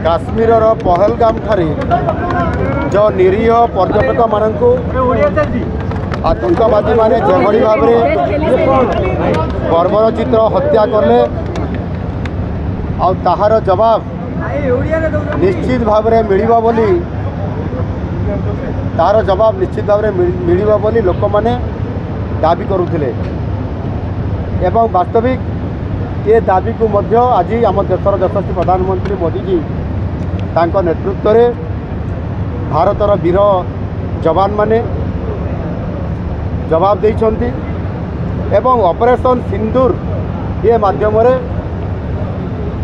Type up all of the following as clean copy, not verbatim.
काश्मीर पहलगाम ठारे जो निरीह पर्यटक मानक आतंकवादी माने जेभली भाव बर्बरचित हत्या कले ताहार जवाब निश्चित भाव मिलिबा बोली तार जवाब निश्चित भाव मिलिबा बोली लोक माने दाबी करुथिले एवं वास्तविक ये दाबी को मध्य आज आम देशर यशस्वी प्रधानमंत्री मोदी जी तांको नेतृत्व रे भारतर वीर जवान माने जवाब देइछंती एवं ऑपरेशन सिंदूर ये माध्यम रे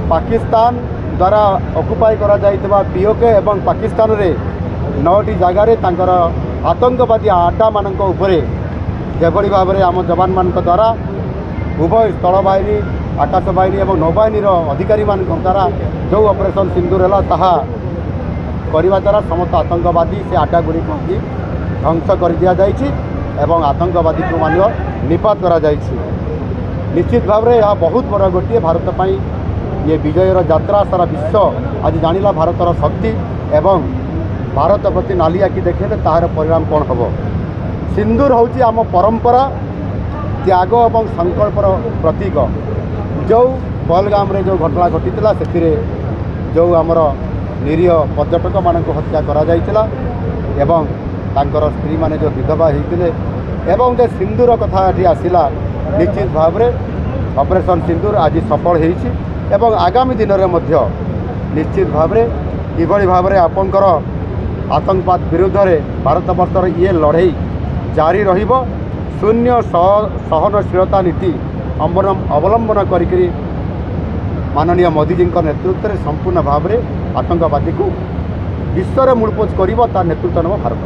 पाकिस्तान द्वारा ऑक्युपाई करा जाइतबा पीओके एवं पाकिस्तान रे 9टी जगार तांकर आतंकवादी आड्डा मानक उपरे जेभली भाव में आम जवान मान द्वारा उभय स्थल बाहिनी आकाश बाहिनी और नौबाहिनी अधिकारी मान द्वारा जो ऑपरेशन सिंदूर है ताहा करने द्वारा समस्त आतंकवादी से आड्डा गुड़ी ध्वंस कर दि जाइए एवं आतंकवादी को मान निपात करा जाइए। निश्चित भाव में यह बहुत बड़ा गोटे भारत पर ये विजयर यात्रा सारा विश्व आज जानिला भारतर शक्ति एवं भारत प्रति नाली आखि देखेले ताहार परिणाम कौन हम। सिंदूर हूँ आम परंपरा त्याग और संकल्पर प्रतीक जो पहलगाम रे जो घटना घटीला से जो आमर निरीह पर्यटक मान हत्या करा जाइतिला एवं तांकर स्त्री माने जो विधवा होते एवं जो सिंदूर कथा ये आसला निश्चित भाव में ऑपरेशन सिंदूर आज सफल होइछि एवं आगामी दिन में निश्चित भाव में किभली भाव में आपंकर आतंकवाद विरुद्ध में भारत वर्षर ये लड़ाई जारी रहिबो शून्य सहनशीलता नीति अवलंबन करी माननीय मोदी जी नेतृत्व में संपूर्ण भाव में आतंकवादी को विश्व में मूलपोच कर नेतृत्व नेब भारत।